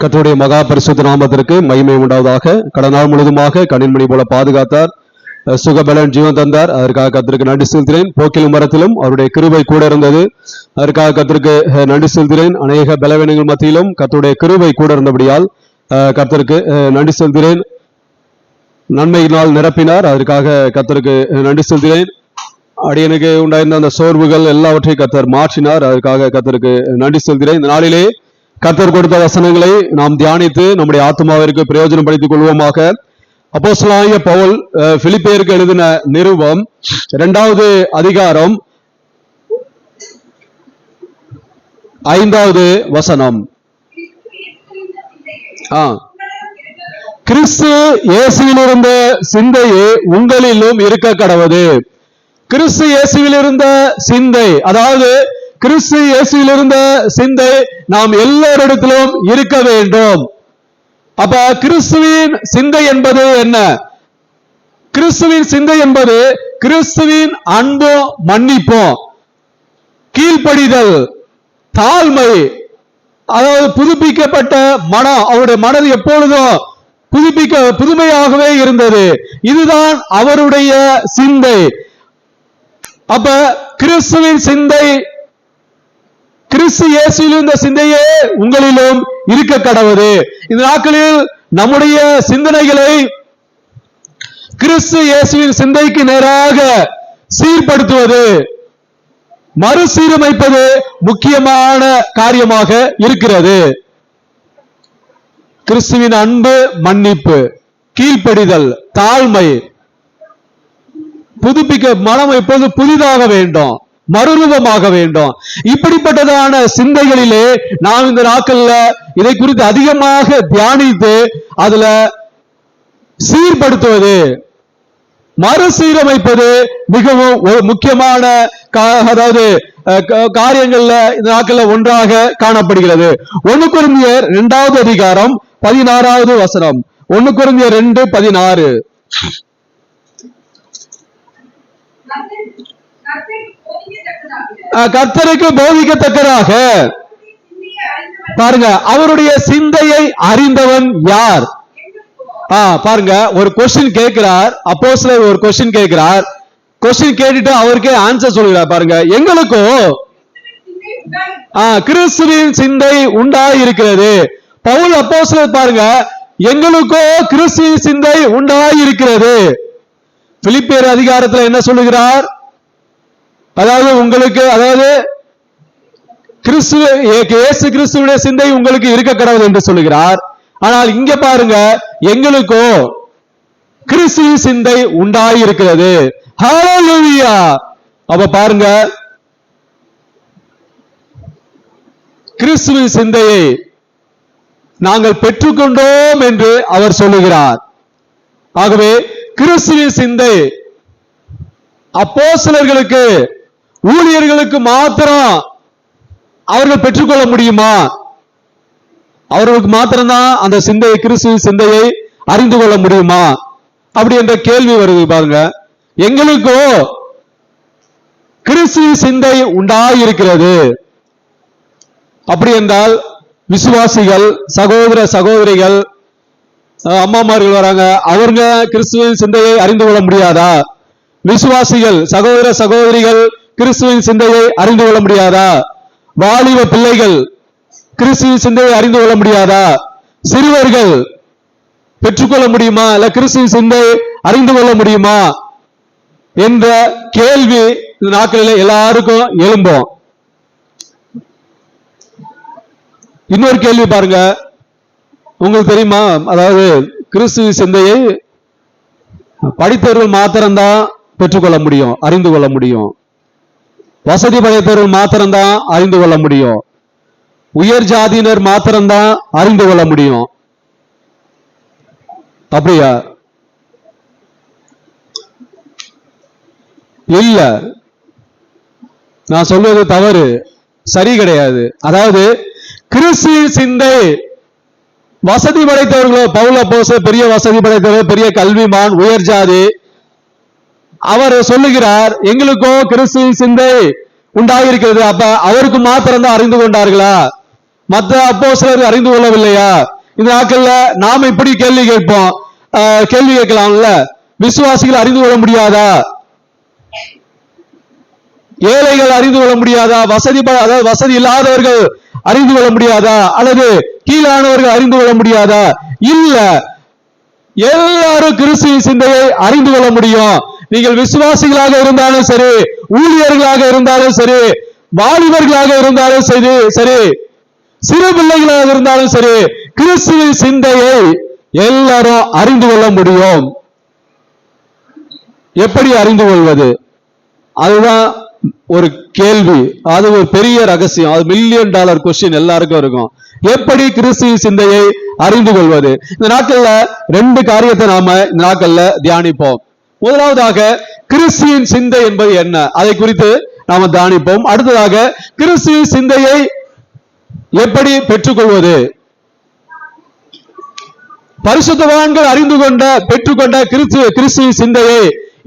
கர்த்தருடைய மகா பரிசுத்த நாமத்திற்கு மகிமை உண்டாவதாக. கடந்த நாள் முழுவதுமாக கண்ணின்மணி போல பாதுகாத்தார், சுகபலன் ஜீவன் தந்தார். அதற்காக கர்த்தருக்கு நன்றி செலுத்துகிறேன். போக்கிலும் மரத்திலும் அவருடைய கிருபை கூட இருந்தது. அதற்காக கர்த்தருக்கு நன்றி செலுத்துகிறேன். அநேக பலவீனங்கள் மத்தியிலும் கர்த்தருடைய கிருபை கூட இருந்தபடியால் கர்த்தருக்கு நன்றி செலுத்துகிறேன். நன்மையினால் நிரப்பினார். அதற்காக கர்த்தருக்கு நன்றி செலுத்துகிறேன். அடியனுக்கு உண்டாயிருந்த அந்த சோர்வுகள் எல்லாவற்றையும் கர்த்தர் மாற்றினார். அதற்காக கர்த்தருக்கு நன்றி செலுத்துகிறேன். இந்த நாளிலே கர்த்தர் கொடுத்த வசனங்களை நாம் தியானித்து நம்முடைய ஆத்மாவிற்கு பிரயோஜனப்படுத்திக் கொள்வோமாக. அப்போஸ்தலனாகிய பவுல் பிலிப்பியருக்கு எழுதின நிருபம் 2வது அதிகாரம் 5வது வசனம். கிறிஸ்து இயேசுவில் இருந்த சிந்தையே உங்களிலும் இருக்க கடவது. கிறிஸ்து இயேசுவில் இருந்த சிந்தை, அதாவது கிறிஸ்து இயேசுவில் இருந்த சிந்தை நாம் எல்லோரிடத்திலும் இருக்க வேண்டும். அப்ப கிறிஸ்துவின் சிந்தை என்பது என்ன? கிறிஸ்துவின் சிந்தை என்பது கிறிஸ்துவின் அன்பும் மன்னிப்பும், கீழ்ப்படிதல், தாழ்மை, அதாவது புதுப்பிக்கப்பட்ட மனம். அவருடைய மனது எப்பொழுதும் புதுமையாகவே இருந்தது. இதுதான் அவருடைய சிந்தை. அப்ப கிறிஸ்துவின் சிந்தை, கிறிஸ்து இயேசுவில் இருந்த சிந்தையே உங்களிலும் இருக்க கடவுது. இந்த நாட்களில் நம்முடைய சிந்தனைகளை கிறிஸ்து இயேசுவின் சிந்தைக்கு நேராக சீர்படுத்துவது, மறுசீரமைப்பது முக்கியமான காரியமாக இருக்கிறது. கிறிஸ்துவின் அன்பு, மன்னிப்பு, கீழ்ப்படிதல், தாழ்மை, மனம் எப்போது புதிதாக வேண்டும், மறுரூபமாக வேண்டும். இப்படிப்பட்டதான சிந்தைகளிலே நாம் இந்த நாட்கள்ல இதை குறித்து அதிகமாக தியானித்து அதுல சீர்படுத்துவது, மறுசீரமைப்பது மிகவும் ஒரு முக்கியமான அதாவது காரியங்கள்ல இந்த நாட்கள்ல ஒன்றாக காணப்படுகிறது. 1 கொரிந்தியர் 2வது அதிகாரம் 16வது வசனம். 1 கொரிந்தியர் 2:16. கர்த்தருக்கு போதிக்கத்தக்கதாக பாருங்க, அவருடைய சிந்தையை அறிந்தவன் யார்? பாருங்க, ஒரு கொஸ்டின் கேட்கிறார் அப்போஸ்தலர், ஒரு கொஸ்டின் கேட்கிறார். கொஸ்டின் கேட்டுட்டு அவருக்கே ஆன்சர் சொல்கிறார். பாருங்க, எங்களுக்கோ கிறிஸ்துவின் சிந்தை உண்டாயிருக்கிறது. பவுல் அப்போஸ்தலர் பாருங்க, எங்களுக்கோ கிறிஸ்துவின் சிந்தை உண்டாயிருக்கிறது. பிலிப்பியர் அதிகாரத்தில் என்ன சொல்லுகிறார்? அதாவது உங்களுக்கு, அதாவது இயேசு கிறிஸ்துவுடைய சிந்தை உங்களுக்கு இருக்க கடவுள் என்று சொல்லுகிறார். ஆனால் இங்க பாருங்க, எங்களுக்கோ கிறிஸ்துவின் சிந்தை உண்டாயிருக்கிறது. ஹல்லேலூயா! அப்ப பாருங்க, கிறிஸ்துவின் சிந்தையை நாங்கள் பெற்றுக்கொண்டோம் என்று அவர் சொல்லுகிறார். ஆகவே கிறிஸ்துவின் சிந்தை அப்போஸ்தலர்களுக்கு, ஊழியர்களுக்கு மாத்திரம் அவர்கள் பெற்றுக்கொள்ள முடியுமா? அவர்களுக்கு மாத்திரம்தான் அந்த சிந்தையை, கிறிஸ்துவின் சிந்தையை அறிந்து கொள்ள முடியுமா? அப்படி என்ற கேள்வி வருது. பாருங்க, எங்களுக்கோ கிறிஸ்துவின் சிந்தை உண்டாயிருக்கிறது. அப்படி என்றால் விசுவாசிகள், சகோதர சகோதரிகள், அம்மாமார்கள் வராங்க, அவங்க கிறிஸ்துவின் சிந்தையை அறிந்து கொள்ள முடியாதா? விசுவாசிகள், சகோதர சகோதரிகள் கிறிஸ்துவின் சிந்தையை அறிந்து கொள்ள முடியாதா? வாலிப பிள்ளைகள் கிறிஸ்துவின் சிந்தையை அறிந்து கொள்ள முடியாதா? சிறுவர்கள் பெற்றுக்கொள்ள முடியுமா? இல்ல கிறிஸ்துவின் சிந்தை அறிந்து கொள்ள முடியுமா என்ற கேள்வி இந்த நாட்களில் எல்லாருக்கும் எழும்பும். இன்னொரு கேள்வி பாருங்க, உங்களுக்கு தெரியுமா? அதாவது கிறிஸ்துவின் சிந்தையை படித்தவர்கள் மாத்திரம்தான் பெற்றுக்கொள்ள முடியும், அறிந்து கொள்ள முடியும். வசதி படைத்தவர்கள் மாத்திரம்தான் அறிந்து கொள்ள முடியும். உயர் ஜாதியினர் மாத்திரம்தான் அறிந்து கொள்ள முடியும். அப்படியா? இல்ல, நான் சொல்வது தவறு, சரி கிடையாது. அதாவது கிறிஸ்துவின் சிந்தை வசதி படைத்தவர்களோ, பவுல் அப்போஸ்தலர் பெரிய வசதி படைத்தவர், பெரிய கல்விமான், உயர் ஜாதி, அவர் சொல்லுகிறார் எங்களுக்கோ கிறிஸ்துவின் சிந்தை உண்டாயிருக்கிறது. அப்ப அவருக்கு மாத்திரம் தான் அறிந்து கொண்டார்களா? மற்ற அப்போஸ்தலர்கள் அறிந்து கொள்ளவில்லையா? இந்த நாட்கள்ல நாம இப்படி கேள்வி கேட்போம், கேள்வி கேட்கலாம்ல, விசுவாசிகள் அறிந்து கொள்ள முடியாதா? ஏழைகள் அறிந்து கொள்ள முடியாதா? அதாவது வசதி இல்லாதவர்கள் அறிந்து கொள்ள முடியாதா? அல்லது கீழானவர்கள் அறிந்து கொள்ள முடியாதா? இல்ல, எல்லாரும் கிறிஸ்துவின் சிந்தையை அறிந்து கொள்ள முடியும். நீங்கள் விசுவாசிகளாக இருந்தாலும் சரி, ஊழியர்களாக இருந்தாலும் சரி, வாலிபர்களாக இருந்தாலும் சரி, சிறு பிள்ளைகளாக இருந்தாலும் சரி, கிறிஸ்துவின் சிந்தையை எல்லாரும் அறிந்து கொள்ள முடியும். எப்படி அறிந்து கொள்வது? அதுதான் ஒரு கேள்வி. அது ஒரு பெரிய ரகசியம். அது $1,000,000 கொஸ்டின் எல்லாருக்கும் இருக்கும். எப்படி கிறிஸ்துவின் சிந்தையை அறிந்து கொள்வது? இந்த நாட்கள்ல 2 காரியத்தை நாம இந்த நாட்கள்ல தியானிப்போம். முதலாவதாக கிறிஸ்துவின் சிந்தை என்பது என்ன, அதை குறித்து நாம தியானிப்போம். அடுத்ததாக கிறிஸ்துவின் சிந்தையை எப்படி பெற்றுக்கொள்வது? பரிசுத்தவான்கள் அறிந்து கொண்ட பெற்றுக்கொண்ட கிறிஸ்துவின் சிந்தையை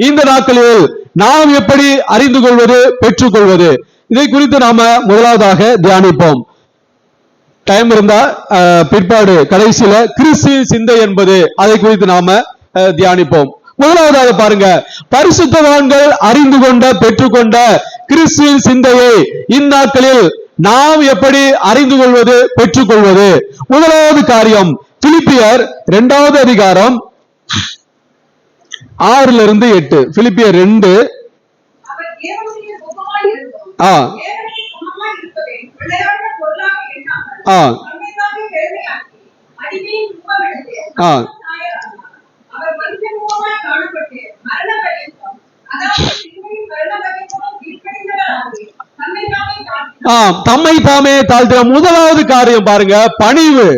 இந்த நாட்களில் நாம் எப்படி அறிந்து கொள்வது, பெற்றுக்கொள்வது? இதை குறித்து நாம முதலாவதாக தியானிப்போம். டைம் இருந்தா பிற்பாடு கடைசியில கிறிஸ்துவின் சிந்தை என்பது, அதை குறித்து நாம தியானிப்போம். முதலாவதாக பாருங்க, பரிசுத்தவான்கள் அறிந்து கொண்ட பெற்றுக்கொண்ட கிறிஸ்துவின் சிந்தையை இந்நாட்களில் நாம் எப்படி அறிந்து கொள்வது, பெற்றுக்கொள்வது? முதலாவது காரியம், பிலிப்பியர் 2வது அதிகாரம் 6-8. பிலிப்பியர் 2. தம்மை தாமே தாழ்த்த. முதலாவது காரியம் பாருங்க, பணிவு,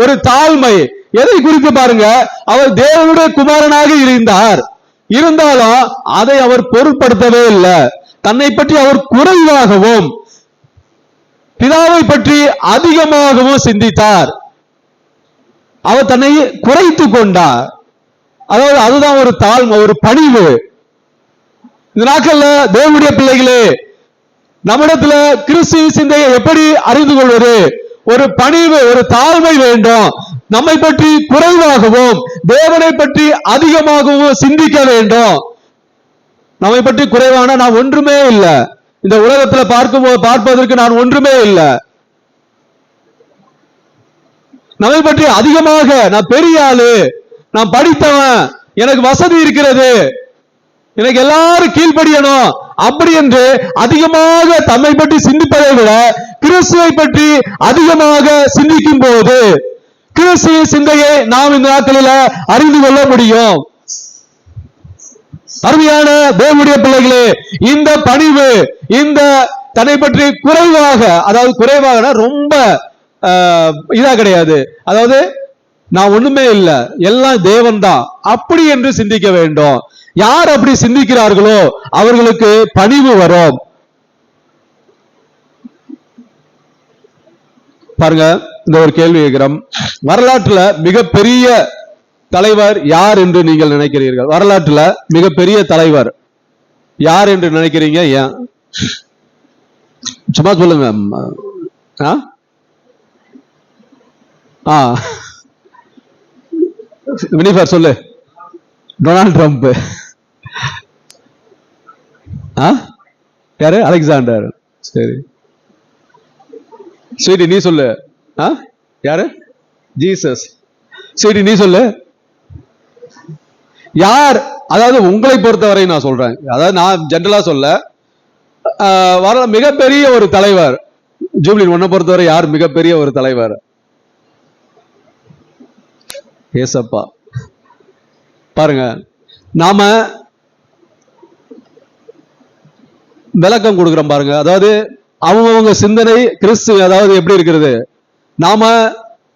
ஒரு தாழ்மை. எதை குறித்து பாருங்க, அவர் தேவனுடைய குமாரனாக இருந்தாலும் அதை அவர் பொருட்படுத்தவே இல்லை. தன்னை பற்றி அவர் குறைவாகவும் பிதாவை பற்றி அதிகமாகவும் சிந்தித்தார். அவர் தன்னை குறைத்து கொண்டார். அதாவது அதுதான் ஒரு தாழ்மை, ஒரு பணிவு. இந்த நாட்கள்ல தேவனுடைய பிள்ளைகளே, நம்மிடத்துல கிறிஸ்துவின் சிந்தையை எப்படி அறிந்து கொள்வது? ஒரு பணிவு, ஒரு தாழ்மை வேண்டும். நம்மை பற்றி குறைவாகவும் தேவனை பற்றி அதிகமாகவும் சிந்திக்க வேண்டும். நம்மை பற்றி குறைவான நான் ஒன்றுமே இல்லை, இந்த உலகத்துல பார்ப்பதற்கு நான் ஒன்றுமே இல்லை. நம்மை பற்றி அதிகமாக நான் பெரிய ஆளு, நான் படித்தவன், எனக்கு வசதி இருக்கிறது, எனக்கு எல்லாரும் கீழ்ப்படியணும், அப்படி என்று அதிகமாக தம்மை பற்றி சிந்திப்பதை விட கிறிஸ்துவை பற்றி அதிகமாக சிந்திக்கும் போது கிறிஸ்துவின் சிந்தையை நாம் இந்த நாட்களில் அறிந்து கொள்ள முடியும். அருமையான தேவனுடைய பிள்ளைகளே, இந்த பணிவு, இந்த தன்னை பற்றி குறைவாக, அதாவது குறைவாக ரொம்ப இதா கிடையாது, அதாவது நான் ஒண்ணுமே இல்லை, எல்லாம் தேவன் தான், அப்படி என்று சிந்திக்க வேண்டும். யார் அப்படி சிந்திக்கிறார்களோ அவர்களுக்கு பணிவு வரும். பாருங்க, இந்த ஒரு கேள்வி கேட்கிறோம். வரலாற்றுல மிகப்பெரிய தலைவர் யார் என்று நீங்கள் நினைக்கிறீர்கள்? வரலாற்றுல மிகப்பெரிய தலைவர் யார் என்று நினைக்கிறீங்க? ஏன்? சும்மா சொல்லுங்க. வினிஃபர் சொல்லு. Donald Trump. யாரு? அலெக்சாண்டர். சரி, ஸ்வீட்டி நீ சொல்லு. யாரு? ஜீசஸ். ஸ்வீட்டி நீ சொல்லு. யார்? அதாவது உங்களை பொறுத்தவரை நான் சொல்றேன், அதாவது நான் ஜெனரலா சொல்ல, மிகப்பெரிய ஒரு தலைவர். ஜூப்ளின், உன்னை பொறுத்தவரை யார் மிகப்பெரிய ஒரு தலைவர்? ஏசப்பா. பாருங்க, நாம விளக்கம் கொடுக்கிறோம் பாருங்க. அதாவது அவங்க சிந்தனை கிறிஸ்து, அதாவது எப்படி இருக்கிறது? நாம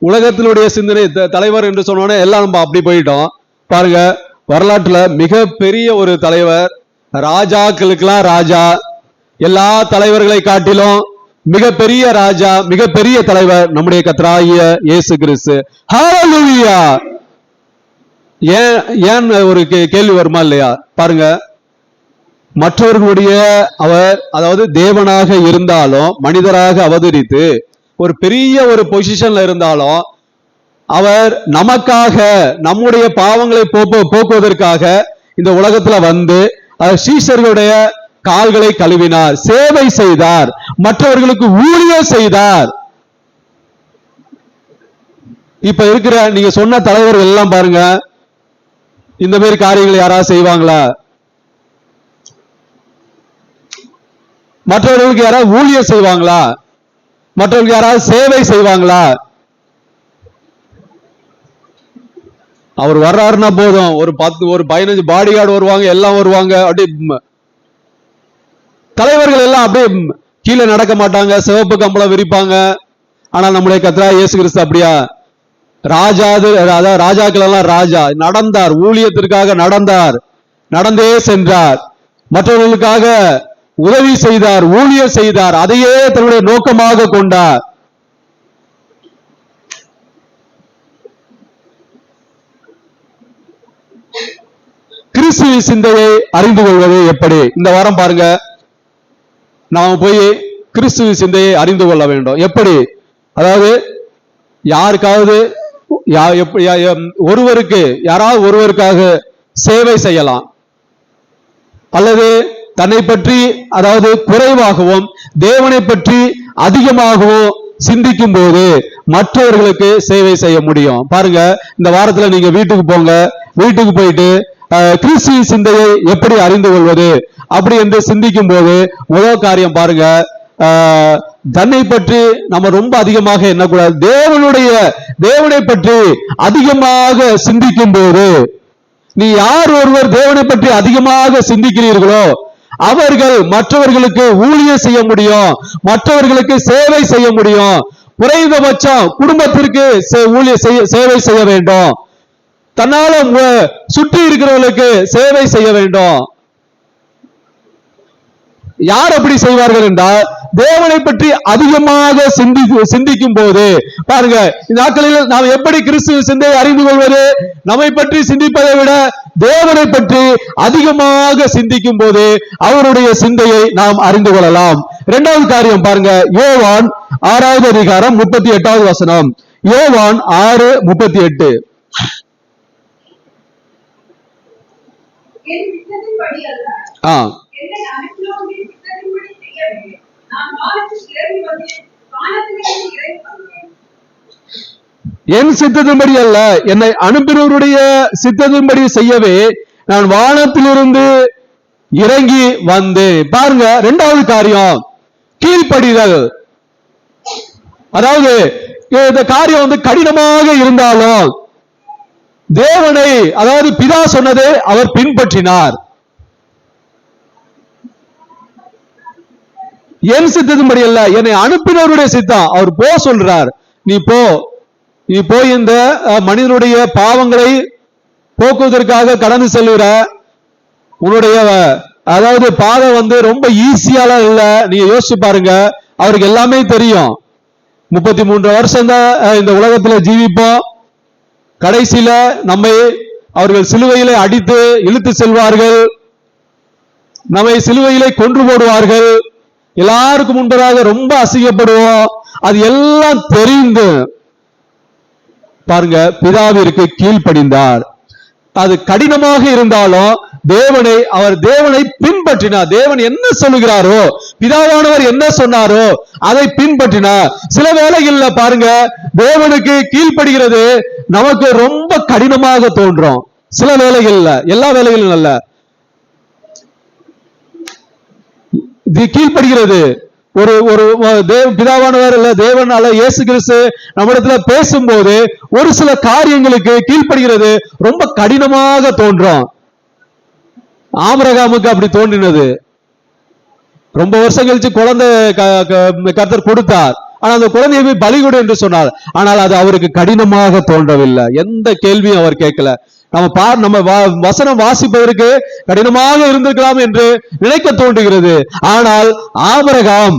உலகத்தினுடைய சிந்தனை தலைவர் என்று சொன்னோன்னே எல்லாம் நம்ம அப்படி போயிட்டோம். பாருங்க, வரலாற்றுல மிகப்பெரிய ஒரு தலைவர், ராஜாக்களுக்கெல்லாம் ராஜா, எல்லா தலைவர்களை காட்டிலும் மிகப்பெரிய ராஜா, மிகப்பெரிய தலைவர் நம்முடைய கர்த்தராகிய இயேசு கிறிஸ்து. ஹல்லேலூயா. ஏன் ஒரு கேள்வி வருமா இல்லையா? பாருங்க, மற்றவர்களுடைய அவர், அதாவது தேவனாக இருந்தாலும் மனிதராக அவதரித்து ஒரு பெரிய ஒரு பொசிஷன்ல இருந்தாலும் அவர் நமக்காக நம்முடைய பாவங்களை போக்குவதற்காக இந்த உலகத்துல வந்து சீஷர்களுடைய கால்களை கழுவினார், சேவை செய்தார், மற்றவர்களுக்கு ஊழியம் செய்தார். இப்ப இருக்கிற நீங்க சொன்ன தலைவர்கள் எல்லாம் பாருங்க, இந்த மாதிரி காரியங்களை யாராவது செய்வாங்களா? மற்றவர்களுக்கு யாராவது ஊழியம் செய்வாங்களா? மற்றவர்களுக்கு யாராவது சேவை செய்வாங்களா? அவர் வர்றாருன்னா போதும், ஒரு 10 ஒரு 15 பாடி கார்டு வருவாங்க, எல்லாம் வருவாங்க. அப்படியே தலைவர்கள் எல்லாம் அப்படியே கீழே நடக்க மாட்டாங்க, சிவப்பு கம்பளம் விரிப்பாங்க. ஆனா நம்முடைய கர்த்தராகிய இயேசு கிறிஸ்து அப்படியா? அதாவது ராஜாக்கள் எல்லாம் ராஜா நடந்தார், ஊழியத்திற்காக நடந்தார், நடந்தே சென்றார், மற்றவர்களுக்காக உதவி செய்தார், ஊழியம் செய்தார், அதையே தன்னுடைய நோக்கமாக கொண்டார். கிறிஸ்துவின் சிந்தையை அறிந்து கொள்வது எப்படி? இந்த வாரம் பாருங்க, நாம போய் கிறிஸ்துவின் சிந்தையை அறிந்து கொள்ள வேண்டும். எப்படி? அதாவது யாருக்காவது ஒருவருக்கு யாராவது ஒருவருக்காக சேவை செய்யலாம், அல்லது தன்னை பற்றி அதாவது குறைவாகவும் தேவனை பற்றி அதிகமாகவும் சிந்திக்கும் போது மற்றவர்களுக்கு சேவை செய்ய முடியும். பாருங்க, இந்த வாரத்துல நீங்க வீட்டுக்கு போங்க, வீட்டுக்கு போயிட்டு கிறிஸ்துவின் சிந்தையை எப்படி அறிந்து கொள்வது அப்படி என்று சிந்திக்கும் போது முதல் காரியம் பாருங்க, தன்னை பற்றி நம்ம ரொம்ப அதிகமாக எண்ணக்கூடாது. தேவனை பற்றி அதிகமாக சிந்திக்கும் போது, நீ யார் ஒருவர் தேவனை பற்றி அதிகமாக சிந்திக்கிறீர்களோ அவர்கள் மற்றவர்களுக்கு ஊழியம் செய்ய முடியும், மற்றவர்களுக்கு சேவை செய்ய முடியும். குறைந்தபட்சம் குடும்பத்திற்கு சேவை செய்ய வேண்டும், தன்னால சுற்றி இருக்கிறவர்களுக்கு சேவை செய்ய வேண்டும். யார் அப்படி செய்வார்கள் என்றால் தேவனை பற்றி அதிகமாக சிந்திக்கும் போது. பாருங்க, இந்த நாட்களில் நாம் எப்படி கிறிஸ்துவ சிந்தையை அறிந்து கொள்வது? நம்மை பற்றி சிந்திப்பதை விட தேவனை பற்றி அதிகமாக சிந்திக்கும் போது அவருடைய சிந்தையை நாம் அறிந்து கொள்ளலாம். இரண்டாவது காரியம் பாருங்க, யோவான் 6வது அதிகாரம் 38வது வசனம். யோவான் 6:38. என் சித்தத்தின்படி அல்ல, என்னை அனுப்பினவருடைய சித்தத்தின்படி செய்யவே நான் வானத்திலிருந்து இறங்கி வந்தேன். பாருங்க, இரண்டாவது காரியம் கீழ்ப்படிதல். அதாவது இந்த காரியம் கடினமாக இருந்தாலும் தேவனை, அதாவது பிதா சொன்னதை அவர் பின்பற்றினார். என் சித்தத்தின்படி அல்ல, என்னை அனுப்பினவருடைய சித்தம். அவர் போ சொல்றார், நீ போய் இந்த மனிதனுடைய பாவங்களை போக்குவதற்காக கடந்து செல்கிற உன்னுடைய அதாவது பாதை ரொம்ப ஈஸியால இல்ல. நீங்க யோசிச்சு பாருங்க, அவருக்கு எல்லாமே தெரியும். 33 வருஷம் தான் இந்த உலகத்துல ஜீவிப்போம். கடைசியில நம்மை அவர்கள் சிலுவையிலே அடித்து இழுத்து செல்வார்கள், நம்மை சிலுவையிலே கொன்று போடுவார்கள், எல்லாருக்கும் முன்பதாக ரொம்ப அசிங்கப்படுவோம். அது எல்லாம் தெரிந்து பாருங்க பிதாவிற்கு கீழ்ப்படிந்தார். அது கடினமாக இருந்தாலும் அவர் தேவனை பின்பற்றினார். தேவன் என்ன சொல்லுகிறாரோ, பிதாவானவர் என்ன சொன்னாரோ அதை பின்பற்றினார். சில வேளைகள்ல பாருங்க, தேவனுக்கு கீழ்ப்படுகிறது நமக்கு ரொம்ப கடினமாக தோன்றும். சில வேளைகள்ல, எல்லா வேளைகளிலும் அல்ல. கீழ்ப்படுகிறது ஒரு பிதாவானவர் இல்ல தேவன் அல்ல இயேசு கிறிஸ்து நம்மிடத்துல பேசும்போது ஒரு சில காரியங்களுக்கு கீழ்ப்படுகிறது ரொம்ப கடினமாக தோன்றும். ஆபிரகாமுக்கு அப்படி தோன்றினது. ரொம்ப வருஷம் கழிச்சு குழந்தை கர்த்தர் கொடுத்தார். ஆனா அந்த குழந்தையை போய் பலி கொடு என்று சொன்னார். ஆனால் அது அவருக்கு கடினமாக தோன்றவில்லை. எந்த கேள்வியும் அவர் கேட்கல. நம்ம வசனம் வாசிப்பதற்கு கடினமாக இருந்திருக்கலாம் என்று நினைக்க தோன்றுகிறது. ஆனால் ஆபிரகாம்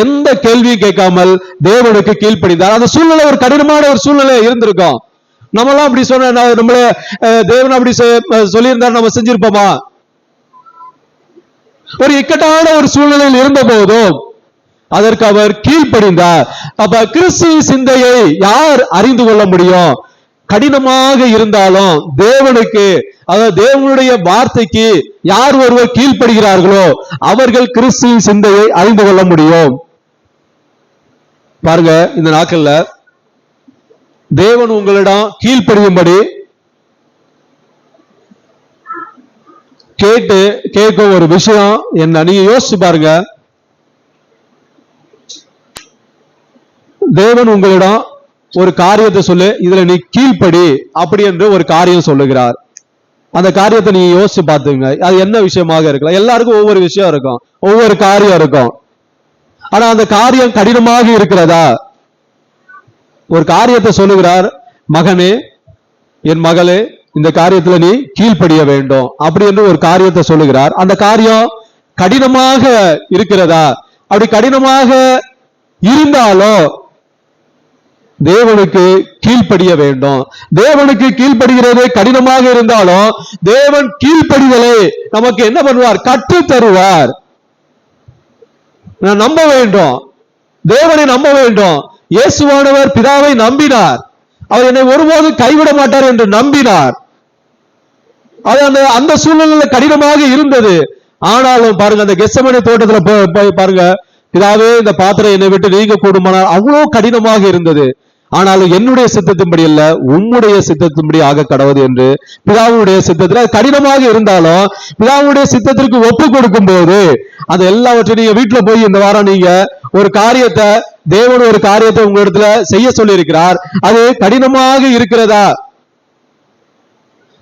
எந்த கேள்வியும் கேட்காமல் தேவனுக்கு கீழ்ப்படிந்தார். அந்த சூழ்நிலை ஒரு கடினமான ஒரு சூழ்நிலை இருந்திருக்கும். நம்மளாம் அப்படி சொன்ன, நம்மள தேவன் அப்படி சொல்லியிருந்தார், நம்ம செஞ்சிருப்போமா? ஒரு இக்கட்டான ஒரு சூழ்நிலையில் இருந்த போதும் அதற்கு அவர் கீழ்ப்படிந்தார். அப்ப கிறிஸ்துவின் சிந்தையை யார் அறிந்து கொள்ள முடியும்? கடினமாக இருந்தாலும் தேவனுக்கு, அதாவது தேவனுடைய வார்த்தைக்கு யார் ஒருவர் கீழ்ப்படுகிறார்களோ அவர்கள் கிறிஸ்துவின் சிந்தையை அறிந்து கொள்ள முடியும். பாருங்க, இந்த நாட்கள்ல தேவன் உங்களிடம் கீழ்ப்படியும்படி கேட்க ஒரு விஷயம் என்ன, நீங்க யோசிச்சு பாருங்க. தேவன் உங்களிடம் ஒரு காரியத்தை சொல்லு, இதுல நீ கீழ்ப்படி அப்படி என்று ஒரு காரியம் சொல்லுகிறார். அந்த காரியத்தை நீங்க யோசிச்சு பார்த்துங்க, அது என்ன விஷயமாக இருக்கலாம். எல்லாருக்கும் ஒவ்வொரு விஷயம் இருக்கும், ஒவ்வொரு காரியம் இருக்கும். ஆனா அந்த காரியம் கடினமாக இருக்கிறதா? ஒரு காரியத்தை சொல்லுகிறார், மகனே, என் மகளே, இந்த காரியத்துல நீ கீழ்ப்படிய வேண்டும் அப்படி என்று ஒரு காரியத்தை சொல்லுகிறார். அந்த காரியம் கடினமாக இருக்கிறதா? அப்படி கடினமாக இருந்தாலும் தேவனுக்கு கீழ்ப்படிய வேண்டும். தேவனுக்கு கீழ்ப்படுகிறது கடினமாக இருந்தாலும் தேவன் கீழ்ப்படிதலை நமக்கு என்ன பண்ணுவார்? கற்று தருவார். நம்ப வேண்டும், தேவனை நம்ப வேண்டும். இயேசுவானவர் பிதாவை நம்பினார், அவர் என்னை ஒருபோதும் கைவிட மாட்டார் என்று நம்பினார். அது அந்த சூழ்நிலை கடினமாக இருந்தது. ஆனாலும் பாருங்க, அந்த கெத்செமனே தோட்டத்துல பாருங்க, பிதாவே இந்த பாத்திரம் என்னை விட்டு நீங்க கூடுமானால், அவ்வளவு கடினமாக இருந்தது. ஆனாலும் என்னுடைய சித்தத்தின்படி அல்ல, உம்முடைய சித்தத்தின்படி ஆக கடவுது என்று பிதாவுடைய சித்தத்தில் கடினமாக இருந்தாலும் பிதாவுடைய சித்தத்திற்கு ஒப்பு கொடுக்கும் போது அது எல்லாவற்றையும் நீங்க வீட்டுல போய் இந்த வாரம் நீங்க ஒரு காரியத்தை, தேவன் ஒரு காரியத்தை உங்க இடத்துல செய்ய சொல்லி இருக்கிறார். அது கடினமாக இருக்கிறதா?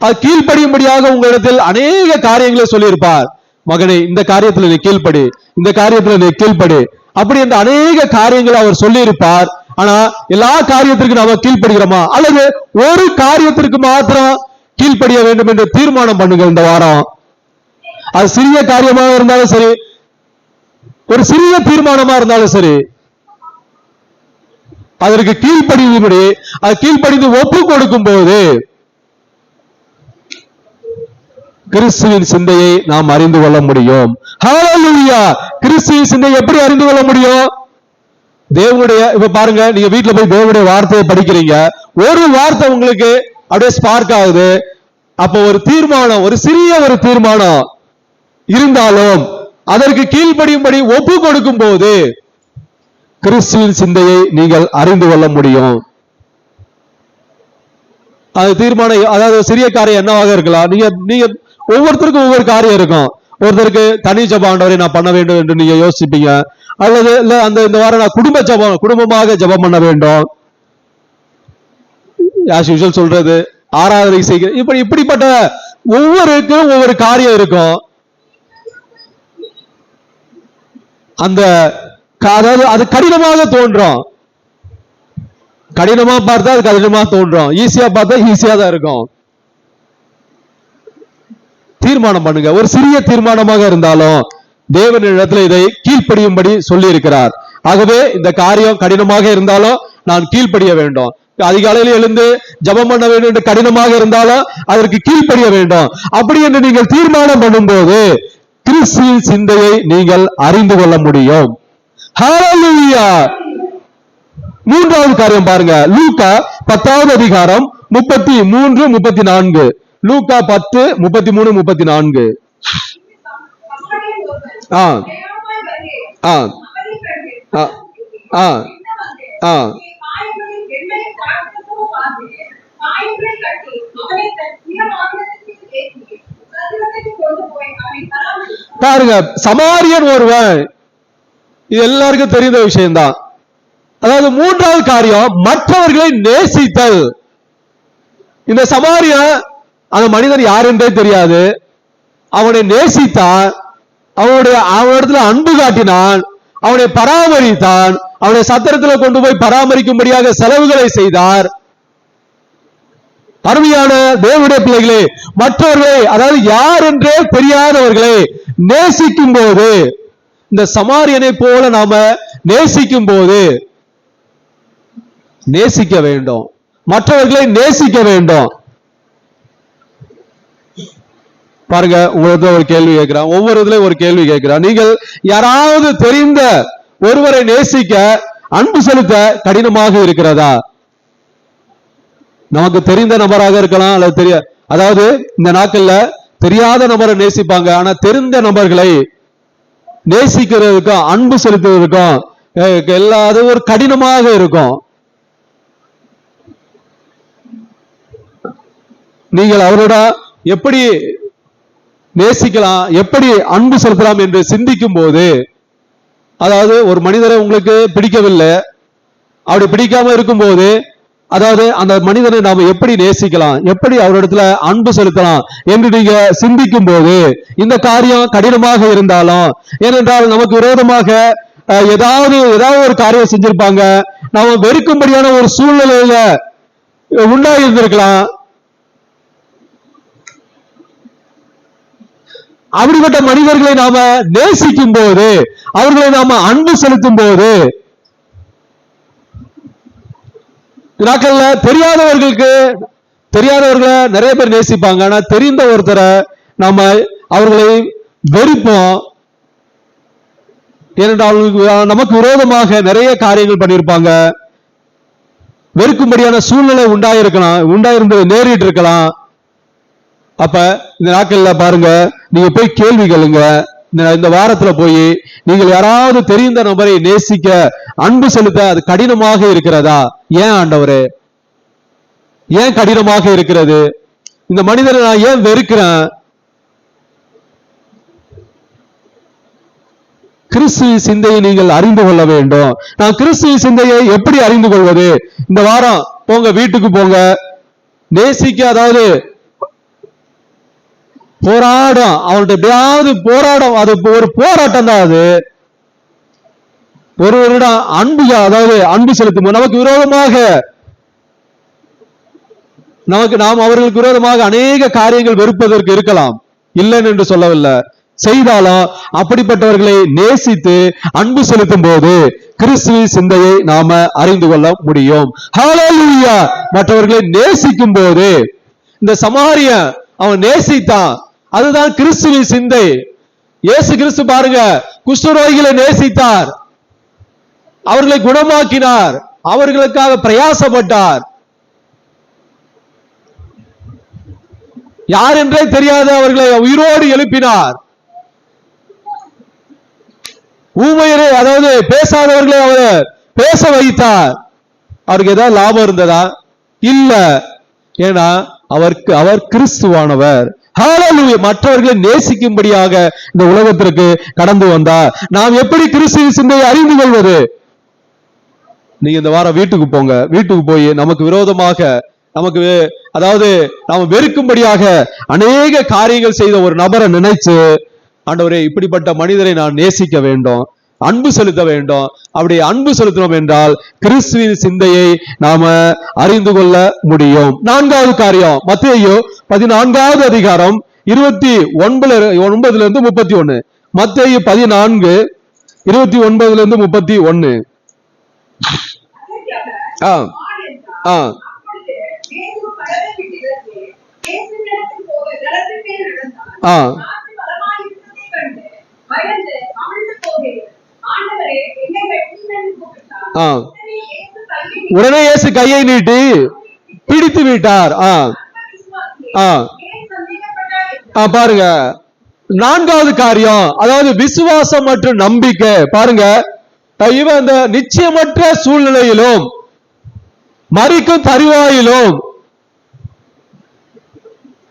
அது கீழ்ப்படியும்படியாக உங்களிடத்தில் அநேக காரியங்களை சொல்லியிருப்பார். மகனே, இந்த காரியத்துல நீ கீழ்ப்படி, இந்த காரியத்துல நீ கீழ்ப்படி அப்படி என்ற அநேக காரியங்களை அவர் சொல்லியிருப்பார். ஆனா எல்லா காரியத்திற்கும் நாம கீழ்ப்படுகிறோமா? அல்லது ஒரு காரியத்திற்கு மாத்திரம் கீழ்ப்படிய வேண்டும் என்று தீர்மானம் பண்ணுங்க இந்த வாரம். அது சிறிய காரியமாக இருந்தாலும் சரி, ஒரு சிறிய தீர்மானமா இருந்தாலும் சரி, அதற்கு கீழ்ப்படியும்படி, அது கீழ்ப்படிந்து ஒப்பு கொடுக்கும் போது கிறிஸ்துவின் சிந்தையை நாம் அறிந்து கொள்ள முடியும். ஹல்லேலூயா! கிறிஸ்துவின் சிந்தையை எப்படி அறிந்து கொள்ள முடியும்? தேவனுடைய, இப்ப பாருங்க, நீங்க வீட்டுல போய் தேவனுடைய வார்த்தையை படிக்கிறீங்க, ஒரு வார்த்தை உங்களுக்கு அப்படியே ஸ்பார்க் ஆகுது. அப்ப ஒரு தீர்மானம், ஒரு சிறிய ஒரு தீர்மானம் இருந்தாலும் அதற்கு கீழ்ப்படியும்படி ஒப்பு கொடுக்கும் போது கிறிஸ்துவின் சிந்தையை நீங்கள் அறிந்து கொள்ள முடியும். அது தீர்மானம், அதாவது சிறிய காரியம் என்னவாக இருக்கலாம். நீங்க ஒவ்வொருத்தருக்கும் ஒவ்வொரு காரியம் இருக்கும். ஒருத்தருக்கு தனி ஜெபம், ஆண்டவரை நான் பண்ண வேண்டும் என்று நீங்க யோசிப்பீங்க. அல்லது இல்ல இந்த வாரம் நான் குடும்பமாக ஜெபம் பண்ண வேண்டும், ஆஸ் யூசுவல் சொல்றது, ஆராதனை செய்ய, இப்படிப்பட்ட ஒவ்வொருக்கும் ஒவ்வொரு காரியம் இருக்கும். அந்த அதாவது அது கடினமாக தோன்றும். கடினமா பார்த்தா அது கடினமா தோன்றும், ஈஸியா பார்த்தா ஈஸியா தான் இருக்கும். தீர்மானம் பண்ணுங்க. ஒரு சிறிய தீர்மானமாக இருந்தாலும் தேவனிடத்தில் இதை கீழ்ப்படியும்படி சொல்லி இருக்கிறார். ஆகவே இந்த காரியம் கடினமாக இருந்தாலும் நான் கீழ்ப்படிய வேண்டும். அதிகாலையில் எழுந்து ஜெபம் பண்ண வேண்டும் என்று கடினமாக இருந்தாலும் அதற்கு கீழ்ப்படிய வேண்டும். அப்படி என்று நீங்கள் தீர்மானம் பண்ணும்போது கிறிஸ்துவின் சிந்தையை நீங்கள் அறிந்து கொள்ள முடியும். ஹல்லேலூயா! மூன்றாவது காரியம் பாருங்க, லூக்கா 10வது அதிகாரம் 33, 34. லூக்கா 10, 33, 34. பாருங்க, சமாரியன் ஒருவன், இது எல்லாருக்கும் தெரிந்த விஷயம்தான். அதாவது மூன்றாவது காரியம், மற்றவர்களை நேசித்தல். இந்த சமாரியன், அந்த மனிதன் யார் என்றே தெரியாது, அவனை நேசித்தான், அவனிடத்துல அன்பு காட்டினான், அவனை பராமரித்தான், அவனை சத்திரத்தில் கொண்டு போய் பராமரிக்கும்படியாக செலவுகளை செய்தார். அருமையான தேவனுடைய பிள்ளைகளே, மற்றவர்களை, அதாவது யார் என்றே தெரியாதவர்களை நேசிக்கும் போது, இந்த சமாரியனை போல நாம நேசிக்கும் போது, நேசிக்க வேண்டும், மற்றவர்களை நேசிக்க வேண்டும். பாருங்க, உங்களுக்கு ஒரு கேள்வி கேட்கிறான், ஒவ்வொரு இதுல ஒரு கேள்வி கேட்கிறான். நீங்கள் யாராவது தெரிந்த ஒருவரை நேசிக்க அன்பு செலுத்த கடினமாக இருக்கிறதா? நமக்கு தெரிந்த நபராக இருக்கலாம் அல்லது அதாவது இந்த நாட்கள்ல தெரியாத நபரை நேசிப்பாங்க. ஆனா தெரிந்த நபர்களை நேசிக்கிறதுக்கும் அன்பு செலுத்துவதற்கும் அது ஒரு கடினமாக இருக்கும். நீங்கள் அவரோட எப்படி நேசிக்கலாம், எப்படி அன்பு செலுத்தலாம் என்று சிந்திக்கும் போது, அதாவது ஒரு மனிதரை உங்களுக்கு பிடிக்கவில்லை, அப்படி பிடிக்காம இருக்கும்போது, அதாவது அந்த மனிதனை நாம எப்படி நேசிக்கலாம், எப்படி அவரிடத்துல அன்பு செலுத்தலாம் என்று நீங்க சிந்திக்கும் போது இந்த காரியம் கடினமாக இருந்தாலும், ஏனென்றால் நமக்கு விரோதமாக ஏதாவது ஒரு காரியம் செஞ்சிருப்பாங்க, நாம வெறுக்கும்படியான ஒரு சூழ்நிலையில உண்டாயிருந்திருக்கலாம். அப்படிப்பட்ட மனிதர்களை நாம நேசிக்கும் போது, அவர்களை நாம அன்பு செலுத்தும் போது, நாட்கள்ல தெரியாதவர்களை நிறைய பேர் நேசிப்பாங்க. ஆனா தெரிந்த ஒருத்தரை நாம அவர்களை வெறுப்போம். ஏனென்றால் நமக்கு விரோதமாக நிறைய காரியங்கள் பண்ணியிருப்பாங்க. வெறுக்கும்படியான சூழ்நிலை உண்டாயிருந்து நேரிட்டு இருக்கலாம். அப்ப இந்த நாட்கள்ல பாருங்க, நீங்க போய் கேள்வி கேளுங்க. இந்த வாரத்துல போய் நீங்கள் யாராவது தெரிந்த நபரை நேசிக்க அன்பு செலுத்த அது கடினமாக இருக்கிறதா? ஏன் ஆண்டவரே, ஏன் கடினமாக இருக்கிறது? இந்த மனிதரை நான் ஏன் வெறுக்கிறேன்? கிறிஸ்துவ சிந்தையை நீங்கள் அறிந்து கொள்ள வேண்டும். நான் கிறிஸ்துவ சிந்தையை எப்படி அறிந்து கொள்வது? இந்த வாரம் போங்க, வீட்டுக்கு போங்க, நேசிக்க, அதாவது போராடும், அவன்கிட்ட எப்படியாவது போராடும். அது ஒரு போராட்டம் தான். அது ஒருவரிடம் அதாவது அன்பு செலுத்தும் நமக்கு விரோதமாக நாம் அவர்களுக்கு விரோதமாக அநேக காரியங்கள் வெறுப்பதற்கு இருக்கலாம், இல்லைன்னு என்று சொல்லவில்லை. செய்தாலும் அப்படிப்பட்டவர்களை நேசித்து அன்பு செலுத்தும் போது கிறிஸ்துவ சிந்தையை நாம அறிந்து கொள்ள முடியும். ஹல்லேலூயா! மற்றவர்களை நேசிக்கும் போது, இந்த சமாரியன் அவன் நேசித்தான், அதுதான் கிறிஸ்துவ சிந்தை. இயேசு கிறிஸ்து பாருங்க, குஷ்டரோகிகளை நேசித்தார், அவர்களை குணமாக்கினார், அவர்களுக்காக பிரயாசப்பட்டார். யார் என்றே தெரியாத அவர்களை உயிரோடு எழுப்பினார். ஊமையரை, அதாவது பேசாதவர்களை அவர் பேச வைத்தார். அவருக்கு ஏதாவது லாபம் இருந்ததா? இல்ல. ஏன்னா அவர் கிறிஸ்துவானவர். ஹல்லேலூயா! மற்றவர்களை நேசிக்கும்படியாக இந்த உலகத்திற்கு கடந்து வந்தார். நாம் எப்படி கிறிஸ்துவ சிந்தையை அறிந்து கொள்வது? நீங்க இந்த வாரம் வீட்டுக்கு போங்க. வீட்டுக்கு போய் நமக்கு விரோதமாக, அதாவது நாம வெறுக்கும்படியாக அநேக காரியங்கள் செய்த ஒரு நபரை நினைச்சு, ஆண்டவரே, இப்படிப்பட்ட மனிதரை நான் நேசிக்க வேண்டும், அன்பு செலுத்த வேண்டும். அப்படி அன்பு செலுத்தினோம் என்றால் கிறிஸ்துவின் சிந்தையை நாம அறிந்து கொள்ள முடியும். 4வது காரியம், மத்தேயு 14வது அதிகாரம் 29 31. மத்தேயு 14 29 31. உடனே இயேசு கையை நீட்டி பிடித்து விட்டார். பாருங்க, 4வது காரியம், அதாவது விசுவாசம் மற்றும் நம்பிக்கை. பாருங்க, இவன் அந்த நிச்சயமற்ற சூழ்நிலையிலும் மரிக்கும் தருவாயிலும்,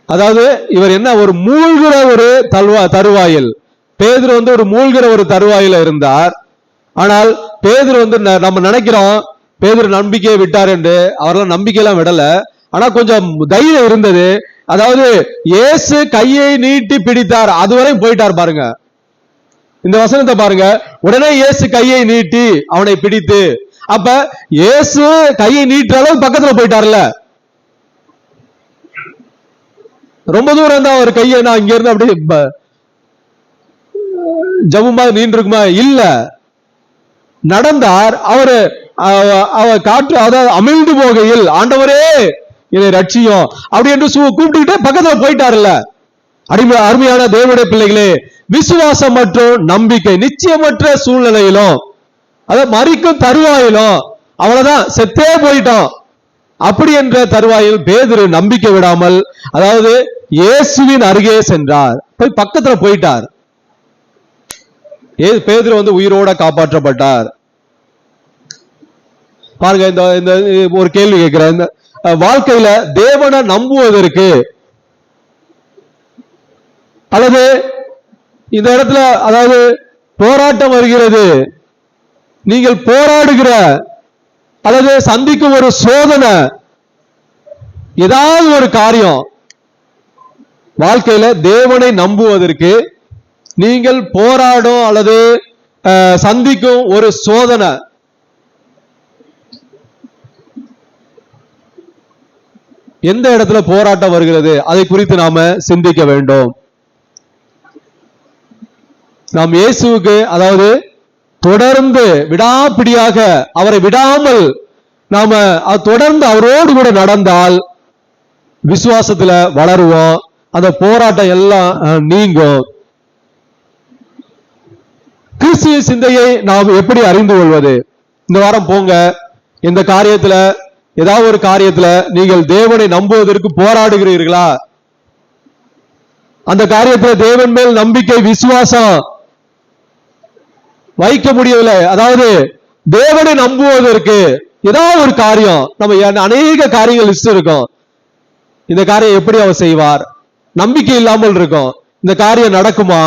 அதாவது இவர் என்ன, ஒரு மூழ்கிற ஒரு தருவாயில், பேதுரு ஒரு மூழ்கிற ஒரு தருவாயில இருந்தார். ஆனால் பேதுரு நம்ம நினைக்கிறோம் பேதுரு நம்பிக்கையை விட்டார் என்று. அவரெல்லாம் நம்பிக்கையெல்லாம் விடல, ஆனா கொஞ்சம் தைரியம் இருந்தது. அதாவது இயேசு கையை நீட்டி பிடித்தார், அதுவரை போயிட்டார். பாருங்க இந்த வசனத்தை பாருங்க. உடனே இயேசு கையை நீட்டி அவனை பிடித்து, அப்ப இயேசு கையை நீட்டுற அளவு பக்கத்துல போயிட்டார்ல. ரொம்ப தூரம் தான் அவர் கையை, நான் இங்க இருந்து அப்படி ஜபமா நீண்டு இருக்குமா? இல்ல, நடந்தார். அவர் காற்று, அதாவது அமிழ்ந்து போகையில், ஆண்டவரே இதை ரட்சியும் அப்படி என்று கூப்பிட்டுக்கிட்டே பக்கத்துல போயிட்டாருல்ல. அருமையான தேவனுடைய பிள்ளைகளே, விசுவாசம் மற்றும் நம்பிக்கை, நிச்சயமற்ற சூழ்நிலையிலும் அத மரிக்கும் தருவாயிலும் அவ்வளவுதான், செத்தே போயிட்டோம் அப்படி என்ற தருவாயில் பேதுரு நம்பிக்கை விடாமல், அதாவது இயேசுவின் அருகே சென்றார், போய் பக்கத்துல போயிட்டார். பேதுரு உயிரோட காப்பாற்றப்பட்டார். பாருங்க, இந்த ஒரு கேள்வி கேட்கிறேன். இந்த வாழ்க்கையில தேவனை நம்புவதற்கு அல்லது இந்த இடத்துல அதாவது போராட்டம் வருகிறது, நீங்கள் போராடுகிற அல்லது சந்திக்கும் ஒரு சோதனை, ஏதாவது ஒரு காரியம் வாழ்க்கையில தேவனை நம்புவதற்கு நீங்கள் போராடும் அல்லது சந்திக்கும் ஒரு சோதனை, எந்த இடத்துல போராட்டம் வருகிறது அதை குறித்து நாம சிந்திக்க வேண்டும். நாம் இயேசுவுக்கு அதாவது தொடர்ந்து விடாப்பிடியாக அவரை விடாமல் நாம தொடர்ந்து அவரோடு கூட நடந்தால் விசுவாசத்துல வளருவோம், அந்த போராட்டம் எல்லாம் நீங்கும். கிறிஸ்துவ சிந்தையை நாம் எப்படி அறிந்து கொள்வது? இந்த வாரம் போங்க, இந்த காரியத்துல ஏதாவது ஒரு காரியத்துல நீங்கள் தேவனை நம்புவதற்கு போராடுகிறீர்களா? அந்த காரியத்தில் தேவன் மேல் நம்பிக்கை விசுவாசம் வைக்க முடியவில்லை. அதாவது தேவனை நம்புவதற்கு ஏதாவது ஒரு காரியம், நம்ம அநேக காரியங்கள் லிஸ்ட் இருக்கும், இந்த காரியம் எப்படி அவர் செய்வார், நம்பிக்கை இல்லாமல் இருக்கும், இந்த காரியம் நடக்குமா,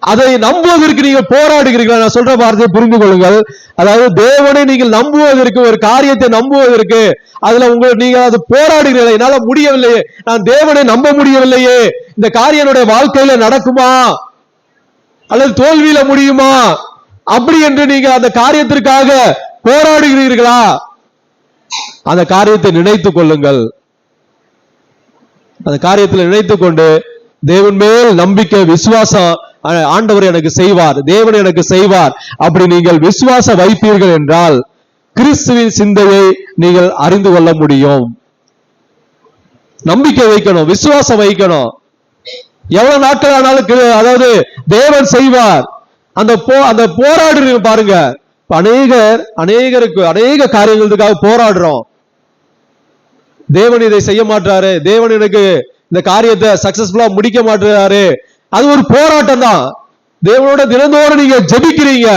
அதை நம்புவதற்கு நீங்கள் போராடுகிறீர்கள். நான் சொல்ற வார்த்தையை புரிந்து கொள்ளுங்கள். அதாவது தேவனை நீங்கள் நம்புவதற்கு, ஒரு காரியத்தை நம்புவதற்கு அதுல நீங்க அது போராடுகிறீர்கள். என்னால முடியவில்லையே, நான் தேவனை நம்ப முடியவில்லையே, இந்த காரியம் என்னுடைய வாழ்க்கையில நடக்குமா அல்லது தோல்வியில முடியுமா அப்படி என்று நீங்க அந்த காரியத்திற்காக போராடுகிறீர்களா? அந்த காரியத்தை நினைத்துக் கொள்ளுங்கள். அந்த காரியத்தில் நினைத்துக் கொண்டு தேவன் மேல் நம்பிக்கை விசுவாசம், ஆண்டவர் எனக்கு செய்வார், தேவன் எனக்கு செய்வார், அப்படி நீங்கள் விசுவாசம் வைப்பீர்கள் என்றால் கிறிஸ்துவின் சிந்தையை நீங்கள் அறிந்து கொள்ள முடியும். நம்பிக்கை வைக்கணும், விசுவாசம் வைக்கணும். எவ்வளவு நாட்கள் ஆனாலும் அதாவது தேவன் செய்வார். அந்த போராடுறீங்க பாருங்க, அநேக காரியங்களுக்காக போராடுறோம். தேவன் இதை செய்ய மாட்டாரு, தேவன் எனக்கு இந்த காரியத்தை சக்சஸ்ஃபுல்லா முடிக்க மாட்டாரு, அது ஒரு போராட்டம் தான். தேவனோட தினந்தோறும் நீங்க ஜெபிக்கிறீங்க,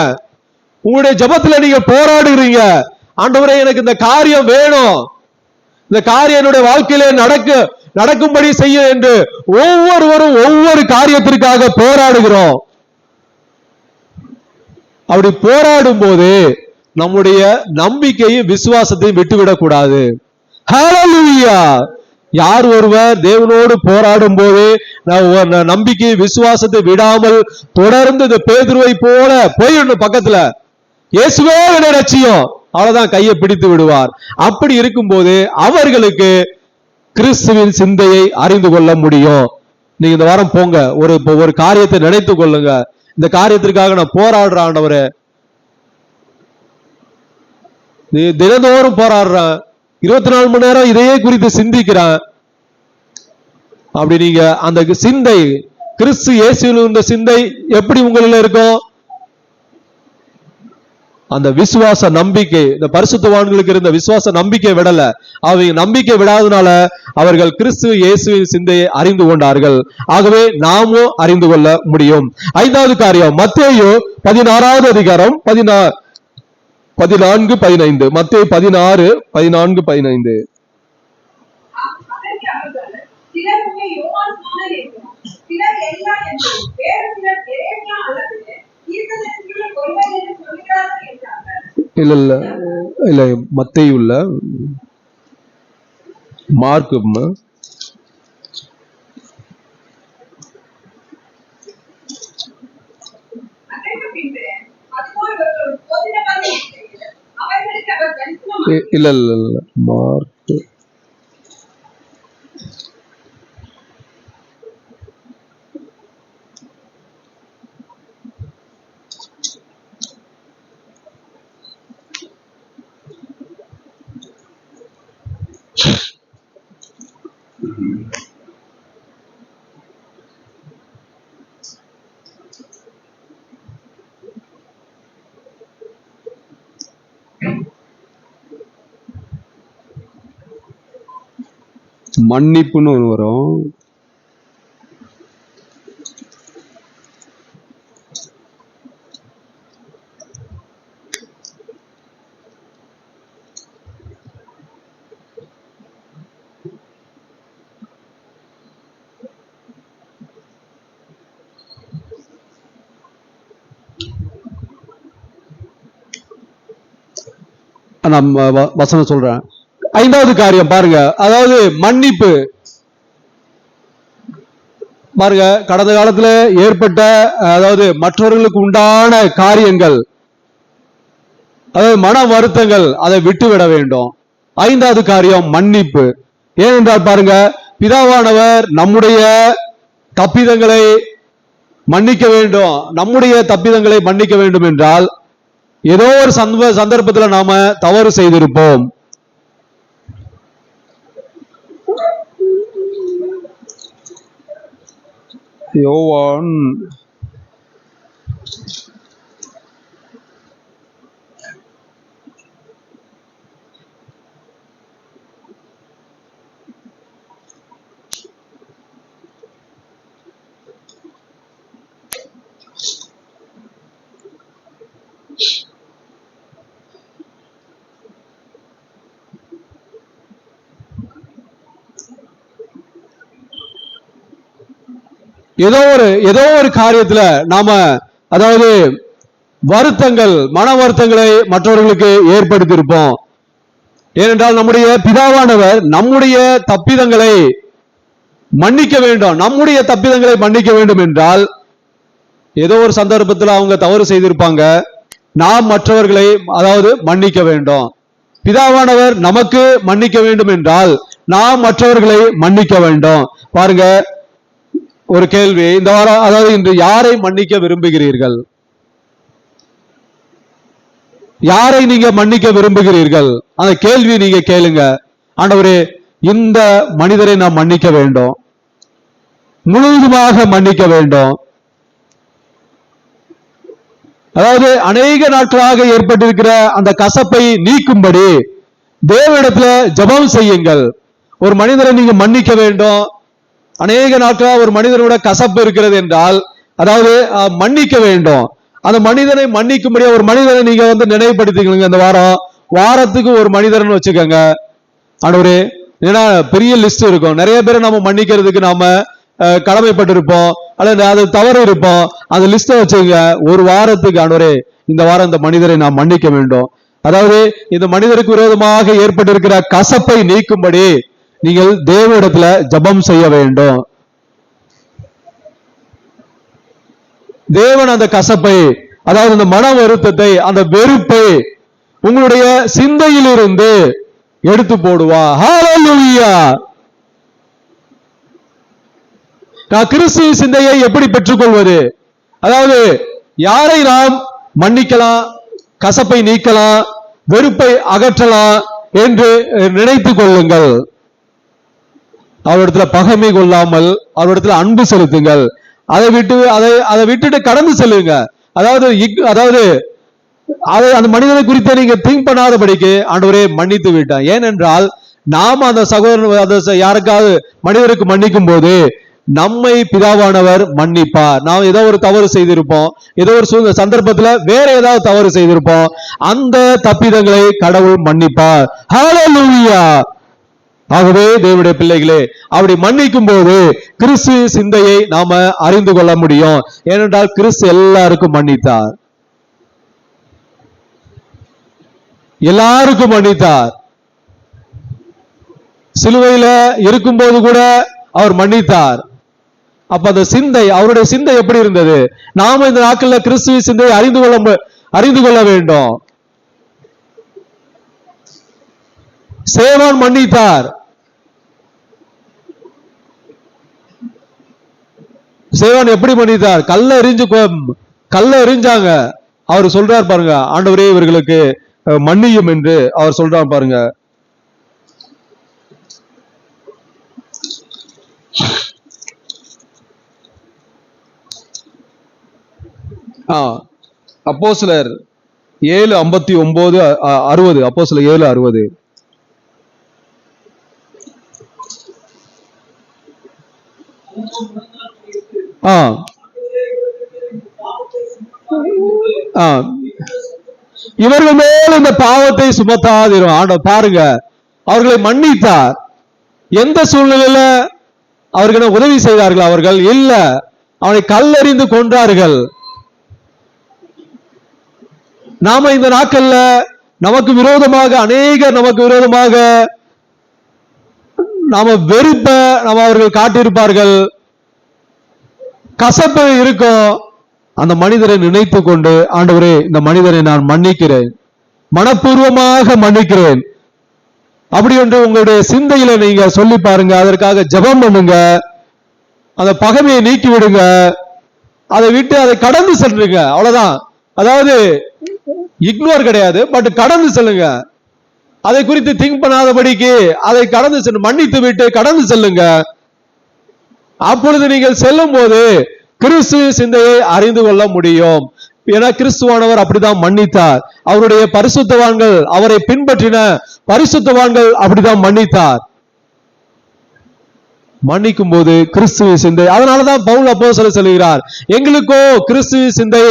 உங்களுடைய ஜெபத்துல நீங்க போராடுகிறீங்க, ஆண்டவரே எனக்கு இந்த காரியம் வேணும், இந்த காரியம் என்னுடைய வாழ்க்கையில நடக்கும்படி செய்ய என்று ஒவ்வொருவரும் ஒவ்வொரு காரியத்திற்காக போராடுகிறோம். அப்படி போராடும் போது நம்முடைய நம்பிக்கையும் விசுவாசத்தையும் விட்டுவிடக் கூடாது. ஹல்லேலூயா! யார் ஒருவர் தேவனோடு போராடும் போது நம்பிக்கை விசுவாசத்தை விடாமல் தொடர்ந்து இந்த பேதுருவை போல போயிடணும் பக்கத்துல, இயேசுவே என்னை ரட்சியும், அவ்வளவுதான், கையை பிடித்து விடுவார். அப்படி இருக்கும்போது அவர்களுக்கு கிறிஸ்துவின் சிந்தையை அறிந்து கொள்ள முடியும். நீங்க இந்த வாரம் போங்க, ஒரு காரியத்தை நினைத்து கொள்ளுங்க, இந்த காரியத்திற்காக நான் போராடுறேன் ஆண்டவரே, தினந்தோறும் போராடுறேன், 24 மணி நேரம் இதையே குறித்து சிந்திக்கிறேன். அப்படி நீங்க அந்த சிந்தை, கிறிஸ்து இயேசுவில் இருந்த சிந்தை எப்படி உங்களில் இருக்கும்? அந்த விசுவாச நம்பிக்கை, இந்த பரிசுத்தவான்களுக்கு இருந்த விசுவாச நம்பிக்கை விடல. அவங்க நம்பிக்கை விடாதனால அவர்கள் கிறிஸ்து இயேசுவின் சிந்தையை அறிந்து கொண்டார்கள். ஆகவே நாமும் அறிந்து கொள்ள முடியும். 5வது காரியம், மத்தேயு 16வது அதிகாரம் 14-15. மத்தேயு 16:14-15. இல்ல மத்தேயு இல்ல, மார்க். இல்ல மார்க். மன்னிப்புன்னு ஒன்று வரும். நான் வசனம் சொல்றேன். 5வது காரியம் பாருங்க, அதாவது மன்னிப்பு. பாருங்க, கடந்த காலத்துல ஏற்பட்ட அதாவது மற்றவர்களுக்கு உண்டான காரியங்கள், அதாவது மன வருத்தங்கள், அதை விட்டுவிட வேண்டும். 5வது காரியம் மன்னிப்பு. ஏனென்றால் பாருங்க, பிதாவானவர் நம்முடைய தப்பிதங்களை மன்னிக்க வேண்டும். நம்முடைய தப்பிதங்களை மன்னிக்க வேண்டும் என்றால் ஏதோ ஒரு சந்தர்ப்பத்தில் நாம தவறு செய்திருப்போம். யோவான் ஏதோ ஒரு காரியத்துல நாம அதாவது வருத்தங்கள், மன வருத்தங்களை மற்றவர்களுக்கு ஏற்படுத்தியிருப்போம். ஏனென்றால் நம்முடைய பிதாவானவர் நம்முடைய தப்பிதங்களை மன்னிக்க வேண்டும். நம்முடைய தப்பிதங்களை மன்னிக்க வேண்டும் என்றால் ஏதோ ஒரு சந்தர்ப்பத்தில் அவங்க தவறு செய்திருப்பாங்க, நாம் மற்றவர்களை அதாவது மன்னிக்க வேண்டும். பிதாவானவர் நமக்கு மன்னிக்க வேண்டும் என்றால் நாம் மற்றவர்களை மன்னிக்க வேண்டும். பாருங்க, ஒரு கேள்வி இந்த வாரம், அதாவது இன்று யாரை மன்னிக்க விரும்புகிறீர்கள்? யாரை நீங்க மன்னிக்க விரும்புகிறீர்கள்? அந்த கேள்வி நீங்க கேளுங்க. ஆண்டவரே, இந்த மனிதரை நாம் மன்னிக்க வேண்டும், முழுவதுமாக மன்னிக்க வேண்டும். அதாவது அநேக நாட்களாக ஏற்பட்டிருக்கிற அந்த கசப்பை நீக்கும்படி தேவனிடத்துல ஜெபம் செய்யுங்கள். ஒரு மனிதரை நீங்க மன்னிக்க வேண்டும். அநேக நாட்களாக ஒரு மனிதனோட கசப்பு இருக்கிறது என்றால் அதாவது மன்னிக்க வேண்டும். அந்த மனிதனை மன்னிக்கும்படியா ஒரு மனிதனை நீங்க நினைவுபடுத்திக்கணுங்க. இந்த வாரத்துக்கு ஒரு மனிதர்னு வச்சுக்கோங்க. ஆண்டவரே, ஏன்னா பெரிய லிஸ்ட் இருக்கும், நிறைய பேரை நம்ம மன்னிக்கிறதுக்கு நாம கடமைப்பட்டிருப்போம் அல்லது அது தவறு இருப்போம். அந்த லிஸ்ட வச்சுங்க. ஒரு வாரத்துக்கு ஆண்டவரே, இந்த வாரம் இந்த மனிதரை நாம் மன்னிக்க வேண்டும். அதாவது இந்த மனிதருக்கு விரோதமாக ஏற்பட்டிருக்கிற கசப்பை நீக்கும்படி நீங்கள் தேவனிடத்துல ஜெபம் செய்ய வேண்டும். தேவன் அந்த கசப்பை, அதாவது அந்த மன வருத்தத்தை, அந்த வெறுப்பை உங்களுடைய சிந்தையிலிருந்து எடுத்து போடுவா. ஹல்லேலூயா. நான் கிறிஸ்துவ சிந்தையை எப்படி பெற்றுக்கொள்வது? அதாவது யாரை நாம் மன்னிக்கலாம், கசப்பை நீக்கலாம், வெறுப்பை அகற்றலாம் என்று நினைத்துக் கொள்ளுங்கள். அவரிடத்துல பகைமை கொள்ளாமல் அவரிடத்துல அன்பு செலுத்துங்கள். அதை விட்டுட்டு கடந்து செல்லுங்க. அதாவது அந்த மனிதனை குறித்து நீங்க திங்க் பண்ணாதபடிக்கு ஆண்டவரே மன்னித்து விட்டான். ஏனென்றால் நாம் அந்த சகோதரன் யாருக்காவது மனிதருக்கு மன்னிக்கும் போது நம்மை பிதாவானவர் மன்னிப்பார். நாம் ஏதோ ஒரு தவறு செய்திருப்போம், ஏதோ ஒரு சந்தர்ப்பத்துல வேற ஏதாவது தவறு செய்திருப்போம், அந்த தப்பிதங்களை கடவுள் மன்னிப்பார். ஹல்லேலூயா. ஆகவே தேவனுடைய பிள்ளைகளே, அப்படி மன்னிக்கும் போது கிறிஸ்து சிந்தையை நாம அறிந்து கொள்ள முடியும். ஏனென்றால் கிறிஸ்து எல்லாருக்கும் மன்னித்தார், எல்லாருக்கும் மன்னித்தார். சிலுவையில இருக்கும்போது கூட அவர் மன்னித்தார். அப்ப அந்த சிந்தை, அவருடைய சிந்தை எப்படி இருந்தது? நாம இந்த நாட்கள்ல கிறிஸ்துவ சிந்தையை அறிந்து கொள்ள வேண்டும். சேவான் மன்னித்தார். சேவான் எப்படி மன்னித்தார்? கல்ல எரிஞ்சாங்க. அவர் சொல்றார் பாருங்க, ஆண்டவரே இவர்களுக்கு மன்னியும் என்று அவர் சொல்றார் பாருங்க. அப்போஸ்தலர் 7:59-60. அப்போஸ்தலர் 7:60. இவர்கள் மேல் இந்த பாவத்தை சுமத்தாதிரும். ஆண்டவர் பாருங்க, அவர்களை மன்னித்தார். எந்த சூழ்நிலையில அவர்கள் உதவி செய்தார்கள்? அவர்கள் இல்ல, அவனை கல்லெறிந்து கொன்றார்கள். நாம இந்த நாட்கள்ல நமக்கு விரோதமாக நமக்கு விரோதமாக நாம வெறுப்ப அவர்கள் காட்டியிருப்பார்கள், கசப்பு இருக்கும். அந்த மனிதரை நினைத்து கொண்டு, ஆண்டவரே இந்த மனிதரை நான் மன்னிக்கிறேன், மனப்பூர்வமாக மன்னிக்கிறேன் அப்படி என்று உங்களுடைய சிந்தையில நீங்க சொல்லி பாருங்க. அதற்காக ஜெபம் பண்ணுங்க. அந்த பகைமையை நீக்கி விடுங்க. அதை விட்டு அதை கடந்து செல்லுங்க. அவ்வளவுதான். அதாவது இக்னோர் கிடையாது, பட் கடந்து செல்லுங்க. அதை குறித்து திங்க் பண்ணாதபடிக்கு அதை கடந்து சென்று மன்னித்து விட்டு கடந்து செல்லுங்க. அப்பொழுது நீங்கள் செல்லும் போது கிறிஸ்து சிந்தையை அறிந்து கொள்ள முடியும். ஏன்னா கிறிஸ்துவானவர் அப்படிதான் மன்னித்தார். அவருடைய பரிசுத்தவான்கள், அவரை பின்பற்றின பரிசுத்தவான்கள் அப்படிதான் மன்னித்தார். மன்னிக்கும் போது கிறிஸ்துவ சிந்தை. அதனாலதான் பவுல் அப்போஸ்தலர் சொல்கிறார், எங்களுக்கோ கிறிஸ்துவ சிந்தை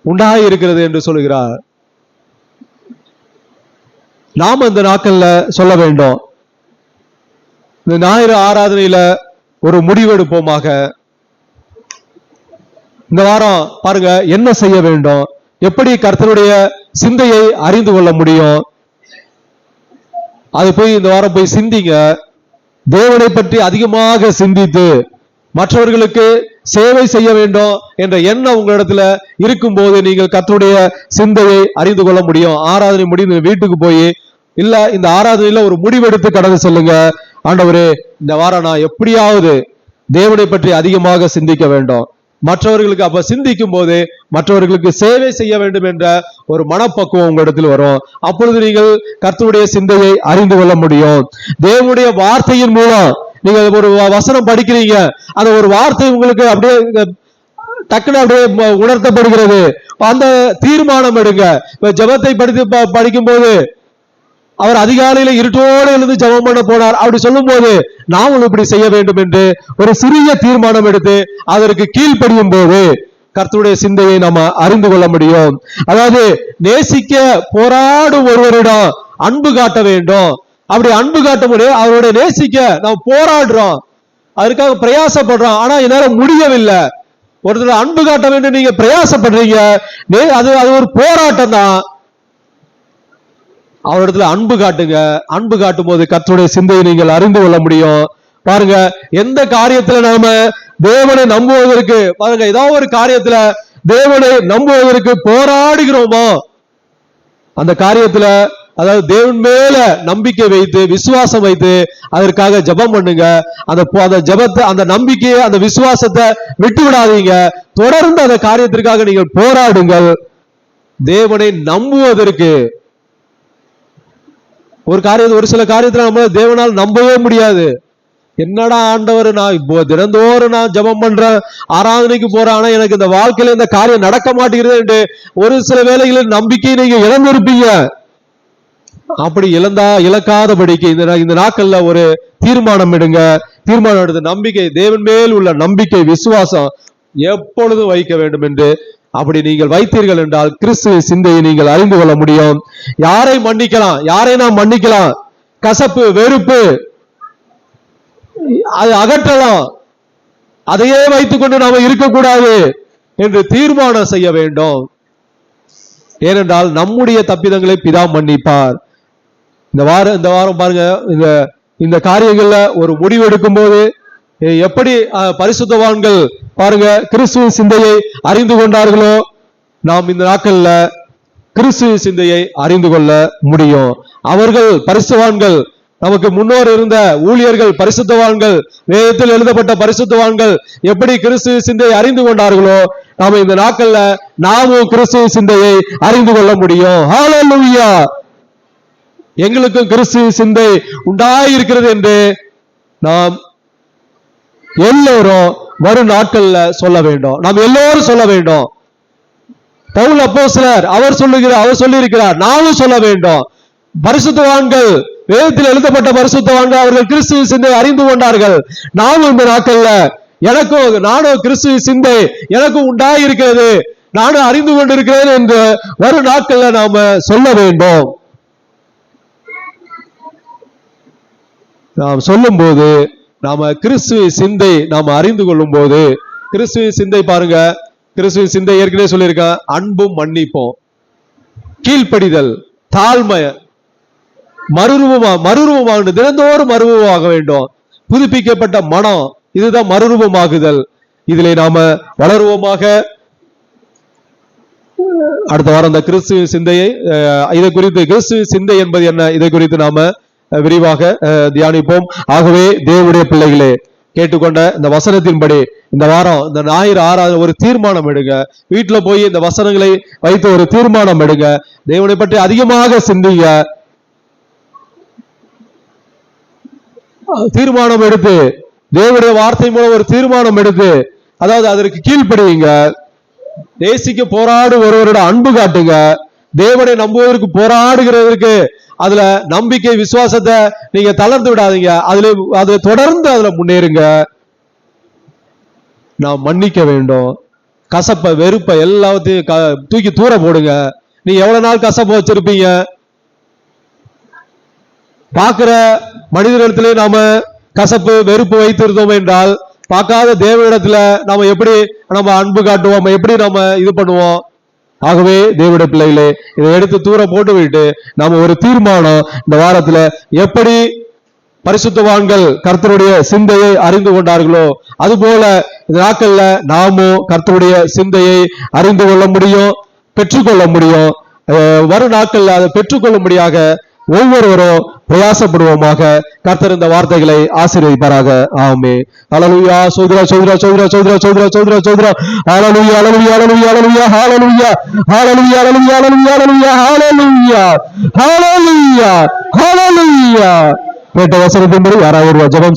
உண்டாகி இருக்கிறது என்று சொல்கிறார். நாம் இந்த நாட்கள்ல சொல்ல வேண்டும். இந்த ஞாயிறு ஆராதனையில ஒரு முடிவெடுப்போமாக. இந்த வாரம் பாருங்க என்ன செய்ய வேண்டும், எப்படி கர்த்தருடைய சிந்தையை அறிந்து கொள்ள முடியும், அது போய் இந்த வாரம் போய் சிந்திங்க. தேவனை பற்றி அதிகமாக சிந்தித்து மற்றவர்களுக்கு சேவை செய்ய வேண்டும் என்ற எண்ணம் உங்களிடத்துல இருக்கும் போது நீங்கள் கர்த்தருடைய சிந்தையை அறிந்து கொள்ள முடியும். ஆராதனை முடிந்து வீட்டுக்கு போய் இல்ல இந்த ஆராதனையில ஒரு முடிவெடுத்து கடந்து செல்லுங்க. ஆண்டவரே இந்த வாரம் நான் எப்படியாவது தேவனை பற்றி அதிகமாக சிந்திக்க வேண்டும். மற்றவர்களுக்கு அப்ப சிந்திக்கும் போது மற்றவர்களுக்கு சேவை செய்ய வேண்டும் என்ற ஒரு மனப்பக்குவம் உங்களிடத்தில் வரும். அப்பொழுது நீங்கள் கர்த்தருடைய சிந்தையை அறிந்து கொள்ள முடியும். தேவனுடைய வார்த்தையின் மூலம் நீங்கள் ஒரு வசனம் படிக்கிறீங்க, அந்த ஒரு வார்த்தை உங்களுக்கு அப்படியே டக்குன்னு அப்படியே உணர்த்தப்படுகிறது. அந்த தீர்மானம் எடுங்க. ஜெபத்தை படிக்கும் போது அவர் அதிகாலையில இருட்டோடு எழுந்து ஜெபம் பண்ண போனார். அப்படி சொல்லும் போது நாமும் இப்படி செய்ய வேண்டும் என்று ஒரு சிறிய தீர்மானம் எடுத்து அதற்கு கீழ்ப்படியும் போது கர்த்தருடைய சிந்தையை நாம அறிந்து கொள்ள முடியும். அதாவது நேசிக்க போராடும் ஒருவரிடம் அன்பு காட்ட வேண்டும். அப்படி அன்பு காட்ட முடியும். அவருடைய நேசிக்க நாம் போராடுறோம், அதற்காக பிரயாசப்படுறோம், ஆனா என்னால முடியவில்லை. ஒருத்தர் அன்பு காட்ட வேண்டும் நீங்க பிரயாசப்படுறீங்க, அது ஒரு போராட்டம் தான். அவரிடத்துல அன்பு காட்டுங்க. அன்பு காட்டும் போது கர்த்தருடைய சிந்தையை நீங்கள் அறிந்து கொள்ள முடியும். பாருங்க, எந்த காரியத்துல நாம தேவனை நம்புவதற்கு, பாருங்க ஏதாவது ஒரு காரியத்துல தேவனை நம்புவதற்கு போராடுகிறோமோ அந்த காரியத்துல, அதாவது தேவன் மேல நம்பிக்கை வைத்து விசுவாசம் வைத்து அதற்காக ஜெபம் பண்ணுங்க. அந்த ஜெபத்தை, அந்த நம்பிக்கையை, அந்த விசுவாசத்தை விட்டு விடாதீங்க. தொடர்ந்து அந்த காரியத்திற்காக நீங்கள் போராடுங்கள். தேவனை நம்புவதற்கு ஒரு சில காரியத்துல நம்ம தேவனால் நம்பவே முடியாது. என்னடா ஆண்டவர், நான் இப்போ தினந்தோறும் நான் ஜெபம் பண்றேன், ஆராதனைக்கு போறேன், ஆனா எனக்கு இந்த வாழ்க்கையில இந்த காரியம் நடக்க மாட்டேங்கிறது என்று ஒரு சில வேளைகளில் நம்பிக்கை நீங்க இழந்திருப்பீங்க. அப்படி இழக்காதபடிக்கு இந்த நாட்கள்ல ஒரு தீர்மானம் எடுங்க. தீர்மானம் எடுத்து நம்பிக்கை, தேவன் மேல் உள்ள நம்பிக்கை, விசுவாசம் எப்பொழுதும் வைக்க வேண்டும் என்று அப்படி நீங்கள் வைத்தீர்கள் என்றால் கிறிஸ்துவ சிந்தையை நீங்கள் அறிந்து கொள்ள முடியும். யாரை மன்னிக்கலாம், யாரை நாம் மன்னிக்கலாம், கசப்பு வெறுப்பு அது அகற்றலாம். அதையே வைத்துக் கொண்டு நாம இருக்கக்கூடாது என்று தீர்மானம் செய்ய வேண்டும். ஏனென்றால் நம்முடைய தப்பிதங்களை பிதா மன்னிப்பார். இந்த வாரம் பாருங்க, இந்த காரியங்கள்ல ஒரு முடிவு எடுக்கும் போது எப்படி பரிசுத்தவான்கள் பாருங்க கிறிஸ்துவ சிந்தையை அறிந்து கொண்டார்களோ, நாம் இந்த நாட்கள்ல கிறிஸ்துவ சிந்தையை அறிந்து கொள்ள முடியும். அவர்கள் பரிசுத்தவான்கள், நமக்கு முன்னோர் இருந்த ஊழியர்கள் பரிசுத்தவான்கள், வேதத்தில் எழுதப்பட்ட பரிசுத்தவான்கள் எப்படி கிறிஸ்துவ சிந்தையை அறிந்து கொண்டார்களோ, நாம இந்த நாட்கள்ல நாமும் கிறிஸ்துவ சிந்தையை அறிந்து கொள்ள முடியும். ஹல்லேலூயா! எங்களுக்கும் கிறிஸ்துவ சிந்தை உண்டாயிருக்கிறது என்று நாம் எல்லோரும் வரும் நாட்கள்ல சொல்ல வேண்டும். நாம் எல்லோரும் சொல்ல வேண்டும். பவுல் அப்போஸ்தலர் அவர் சொல்லி இருக்கிறார், நாமும் சொல்ல வேண்டும். பரிசுத்தவான்கள் வேதத்தில் எழுதப்பட்ட பரிசுத்தவான்கள் அவர்கள் கிறிஸ்துவ சிந்தை அறிந்து கொண்டார்கள். நாமும் இந்த நாட்கள்ல நானும் கிறிஸ்துவ சிந்தை எனக்கும் உண்டாயிருக்கிறது, நானும் அறிந்து கொண்டிருக்கிறேன் என்று வரும் நாட்கள்ல நாம சொல்ல வேண்டும். நாம் சொல்லும் போது நாம கிறிஸ்துவ சிந்தை நாம அறிந்து கொள்ளும் போது, கிறிஸ்துவ சிந்தை பாருங்க, கிறிஸ்துவ சிந்தை ஏற்கனவே சொல்லியிருக்கேன், அன்பும் மன்னிப்போம், கீழ்ப்படிதல், தாழ்மை, மறுரூபமாக தினந்தோறும் மறுரூபமாக வேண்டும், புதுப்பிக்கப்பட்ட மனம், இதுதான் மறுரூபமாகுதல். இதிலே நாம வளருவோமாக. அடுத்த வாரம் அந்த கிறிஸ்துவ சிந்தையை இதை குறித்து, கிறிஸ்துவ சிந்தை என்பது என்ன, இதை குறித்து நாம விரிவாக தியானிப்போம். ஆகவே தேவனுடைய பிள்ளைகளே, கேட்டுக்கொண்ட இந்த வசனத்தின்படி இந்த வாரம் இந்த ஞாயிறு ஆறாவது ஒரு தீர்மானம் எடுங்க. வீட்டுல போய் இந்த வசனங்களை வைத்து ஒரு தீர்மானம் எடுங்க. தேவனை பற்றி அதிகமாக சிந்திங்க. தீர்மானம் எடுத்து தேவனுடைய வார்த்தை மூலம் ஒரு தீர்மானம் எடுத்து, அதாவது அதற்கு கீழ்ப்படியுங்க. தேசிக்க போராடு ஒருவரோட அன்பு காட்டுங்க. தேவனை நம்புவதற்கு போராடுகிறதுக்கு அதுல நம்பிக்கை விசுவாசத்தை நீங்க தளர்ந்து விடாதீங்க. அதுல தொடர்ந்து அதுல முன்னேறுங்க. நாம் மன்னிக்க வேண்டும். கசப்ப வெறுப்ப எல்லாத்தையும் தூக்கி தூர போடுங்க. நீ எவ்வளவு நாள் கசப்ப வச்சிருப்பீங்க? பார்க்கிற மனிதனிடத்திலே நாம கசப்பு வெறுப்பு வைத்திருந்தோம் என்றால், பார்க்காத தேவனிடத்துல நாம எப்படி நம்ம அன்பு காட்டுவோம், எப்படி நம்ம இது பண்ணுவோம்? ஆகவே தேவனுடைய பிள்ளைகளே, இதை எடுத்து தூர போட்டு விட்டு நாம ஒரு தீர்மானம் இந்த வாரத்துல, எப்படி பரிசுத்தவான்கள் கர்த்தருடைய சிந்தையை அறிந்து கொண்டார்களோ அதுபோல இந்த நாட்கள்ல நாமும் கர்த்தருடைய சிந்தையை அறிந்து கொள்ள முடியும், பெற்றுக்கொள்ள முடியும். வரும் நாட்கள்ல அதை பெற்றுக்கொள்ளும்படியாக ஒவ்வொருவரும் பிரயாசப்படுவோமாக. கர்த்தர் இந்த வார்த்தைகளை ஆசீர்வதிப்பாராக. ஆமென். ஹல்லேலூயா. சோதரா சோதரா சோதரா சோதரா சோதரா சோதரா சோதரா. ஹல்லேலூயா ஹல்லேலூயா ஹல்லேலூயா ஹல்லேலூயா ஹல்லேலூயா ஹல்லேலூயா ஹல்லேலூயா ஹல்லேலூயா ஹல்லேலூயா ஹல்லேலூயா. கேட்ட வசனத்தின்படி யாராவது ஜெபம்